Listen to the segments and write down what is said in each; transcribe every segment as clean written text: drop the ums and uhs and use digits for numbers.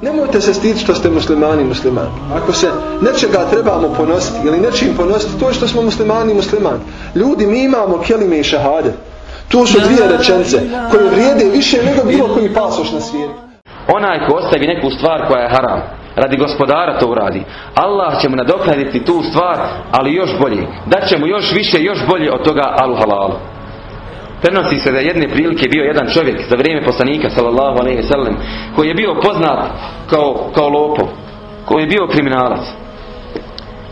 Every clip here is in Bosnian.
Nemojte se stiditi što ste muslimani. Ako se nečega trebamo ponositi ili nečim ponositi, to je što smo muslimani. Ljudi, mi imamo kelime i šahade. To su dvije rečenice koje vrijede više nego bilo koji pasoš na svijetu. Onaj ko ostavi neku stvar koja je haram, radi gospodara to uradi, Allah će mu nadoknaditi tu stvar, ali još bolje. Daće mu još više, još bolje od toga al-halalu. Prenosi se da jedne prilike bio jedan čovjek za vrijeme poslanika sallallahu alejhi ve sellem koji je bio poznat kao lopov, koji je bio kriminalac.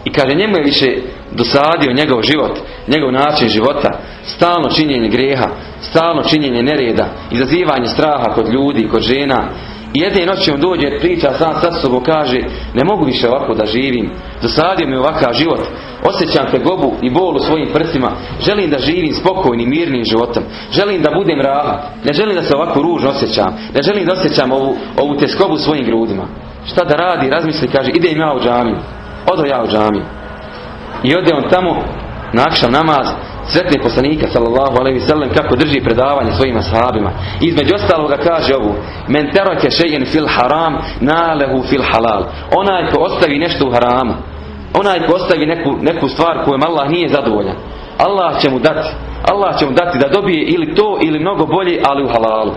I kaže, njemu je više dosadio njegov život, njegov način života, stalno činjenje grijeha, stalno činjenje nereda, izazivanje straha kod ljudi, kod žena. I jedne noći on dođe, priča sam sa sobom, kaže, ne mogu više ovako da živim, dosadio mi ovakav život, osjećam tegobu i bol u svojim prsima, želim da živim spokojnim, mirnim životom, želim da budem rahat, ne želim da se ovako ružno osjećam, ne želim da osjećam ovu teskobu u svojim grudima. Šta da radi, razmisli, kaže, idem ja u džamiju. Odo ja u džamiju. I ode on tamo, na akšam namaz, sretne poslanika sallallahu alejhi ve sellem kako drži predavanje svojim ashabima. Između ostaloga kaže ovu: men taraka shay'an fil haram nalahu fil halal. Onaj ko ostavi nešto u haramu, onaj ko ostavi neku stvar kojom Allah nije zadovoljan, Allah će mu dati da dobije ili to ili mnogo bolje, ali u halalu.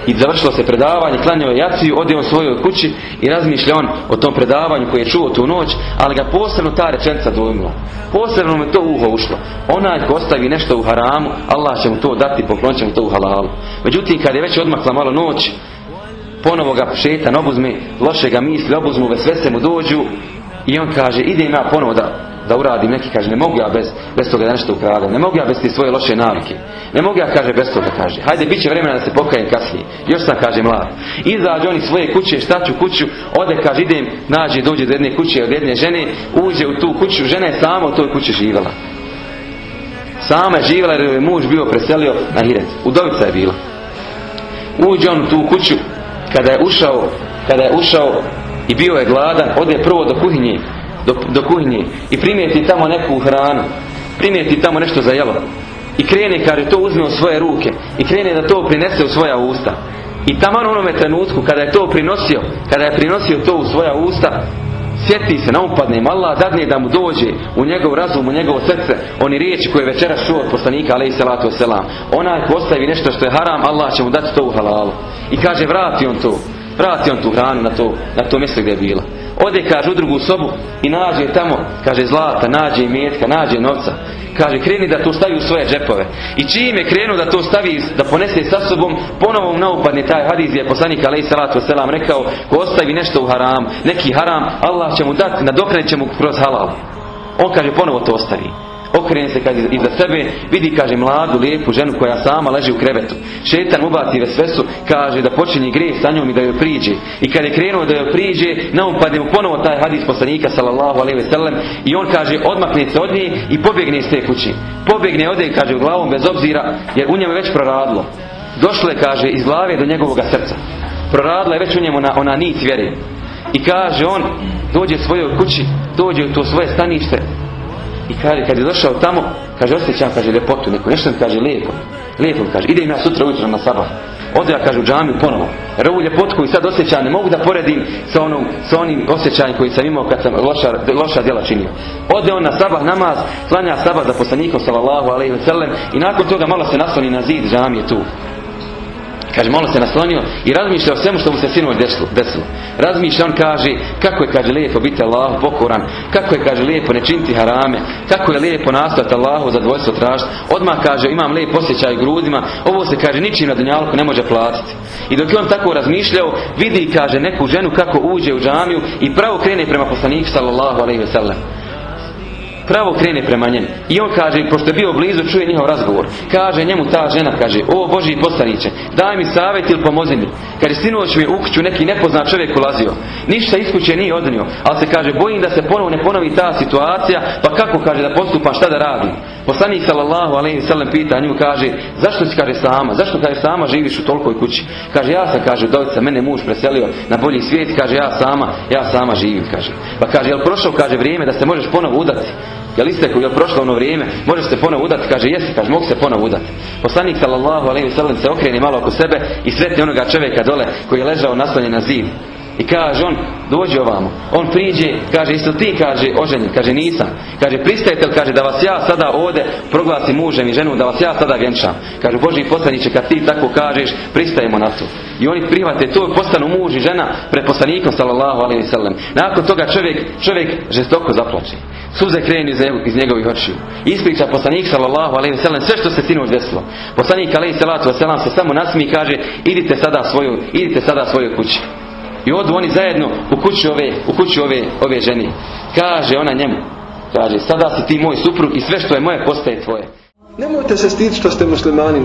I završilo se predavanje, klanjao je jaciju, ode on svojoj kući i razmišlja on o tom predavanju koje je čuo tu noć, ali ga posebno ta rečenica dojmila. Posebno mu to uho ušlo. Onaj ko ostavi nešto u haramu, Allah će mu to dati, poklonit će mu to u halalu. Međutim, kad je već odmakla malo noć, ponovo ga šetan obuzme, loše ga misli obuzmu, vesvese mu dođu i on kaže, idem ja ponovo da uradim neki, kaže, ne mogu ja bez toga da nešto ukradem, ne mogu ja bez te svoje loše navike, ne mogu ja, kaže, bez toga, kaže, hajde, bit će vremena da se pokajem kasnije, još sam, kaže, mlad. Izađe on iz svoje kuće, šta ću kuću, ode, kaže, idem, dođe do jedne kuće od jedne žene, uđe u tu kuću, žena je sama u toj kući živjela. Sama je živjela jer je muž bio preselio na Hiret, udovica je bila. Uđe on u tu kuću, kada je ušao i bio je gladan, ode prvo do kuhinje i primijeti tamo neku hranu, primijeti tamo nešto za jelo i krene, kaže, to uzme u svoje ruke i krene da to prinese u svoja usta. I taman u onome trenutku kada je prinosio to u svoja usta, sjeti se, naupadne im Allah, dadne da mu dođe u njegov razum, u njegovo srce oni riječi koje je večeras čuo od poslanika alejhi salatu vesselam: onaj ko ostavi nešto što je haram, Allah će mu dati to u halalu. I kaže, vrati on tu hranu na to mjesto gdje je bila. Ode, kaže, u drugu sobu i nađe tamo, kaže, zlata, nađe imetka, nađe novca. Kaže, kreni da to stavi u svoje džepove. I čim je krenuo da to stavi, da ponese sa sobom, ponovo mu naupadne taj hadis gdje je poslanik alejhi salatu vesselam rekao: ko ostavi nešto u haram, neki haram, Allah će mu dati, nadoknadit će mu kroz halal. On, kaže, ponovo to ostavi. Okrene se, kaže, iza sebe, vidi, kaže, mladu, lijepu ženu koja sama leži u krevetu. Šetan ubaci vesvesu, kaže, da počinje grijeh sa njom i da joj priđe. I kad je krenuo da joj priđe, naupadne mu ponovo taj hadis poslanika sallallahu alejhi ve sellem i on, kaže, odmakne se od nje i pobjegne iz te kući. Pobjegne, ode, kaže, u glavom bez obzira, jer u njemu je već proradilo. Došlo je, kaže, iz glave do njegovog srca. Proradila je već u njemu ona nit vjere. I kaže, on dođe svojoj kući, dođe u to svoje stanište. I kaže, kad je došao tamo, kaže, osjećam, kaže, ljepotu neku, nešto mi, kaže, lijepo, kaže, idem ja sutra ujutro na sabah. Ode ja, kaže, u džamiju ponovo. Jer ovu ljepotu koju sad osjećam ne mogu da poredim sa onim osjećajem koji sam imao kad sam loša djela činio. Ode on na sabah namaz, klanja sabah za poslanikom sallallahu alejhi ve sellem i nakon toga malo se nasloni na zid džamije tu. Kaže, malo se naslonio i razmišlja o svemu što mu se sinoć desilo. Razmišlja, on kaže, kako je, kaže, lijepo biti Allahu pokoran, kako je, kaže, lijepo ne činiti harame, kako je lijepo nastojati Allahu zadovoljstvo tražiti. Odmah, kaže, imam lijep osjećaj u grudima, ovo se, kaže, ničim na dunjalku ne može platiti. I dok je on tako razmišljao, vidi, kaže, neku ženu kako uđe u džamiju i pravo krene prema poslaniku sallallahu alejhi ve sellem. Pravo krene prema njemu. I on, kaže, pošto je bio blizu, čuje njihov razgovor. Kaže njemu ta žena, kaže, o Božji poslaniče, daj mi savjet ili pomozi mi. Kaže, sinoć mi je u kuću neki nepoznat čovjek ulazio. Ništa iz kuće nije odnio, ali se, kaže, bojim da se ponovo ne ponovi ta situacija, pa kako, kaže, da postupam, šta da radim. Poslanik sallallahu alejhi ve sellem pita nju, kaže, zašto si, kaže, sama? Zašto, kaže, sama živiš u tolikoj kući? Kaže, ja sam, kaže, udovica, mene muž preselio na bolji svijet, kaže, ja sama živim, kaže. Pa kaže, jel prošao, kaže, vrijeme da se možeš ponovo udati? Jel isteklo, jel prošlo ono vrijeme, može se ponovo udati? Kaže, jesi, kaže, mogu se ponovo udati. Poslanik sallallahu alejhi ve sellem se okrene malo oko sebe i sretne onoga čovjeka dole koji je ležao naslonjen na zid. I kaže on, dođi ovamo. On priđe, kaže, isto ti, kaže, oženjen? Kaže, nisam. Kaže, pristajete li, kaže, da vas ja sada ovdje proglasim mužem i ženom, da vas ja sada vjenčam? Kaže, Božji poslaniče, kad ti tako kažeš, pristajemo na to. I oni prihvate to, postanu muž i žena pred poslanikom sallallahu alejhi ve sellem. Nakon toga čovjek žestoko zaplače. Suze krenu iz njegovih očiju. Ispriča poslanik sallallahu alejhi ve sellem sve što se sinoć desilo. Poslanik alejhi salatu vesselam se samo nasmije i kaže, idite sada svojoj kući. I odu oni zajedno u kuću ove žene. Kaže ona njemu, kaže, sada si ti moj suprug i sve što je moje postaje tvoje. Nemojte se stiditi što ste muslimani.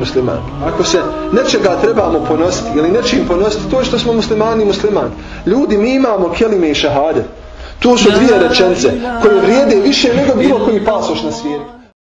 Ako se nečega trebamo ponositi ili nečim ponositi, to je što smo muslimani. Ljudi, mi imamo kelime i šahade. To su dvije rečenice koje vrijede više nego bilo koji pasoš na svijetu.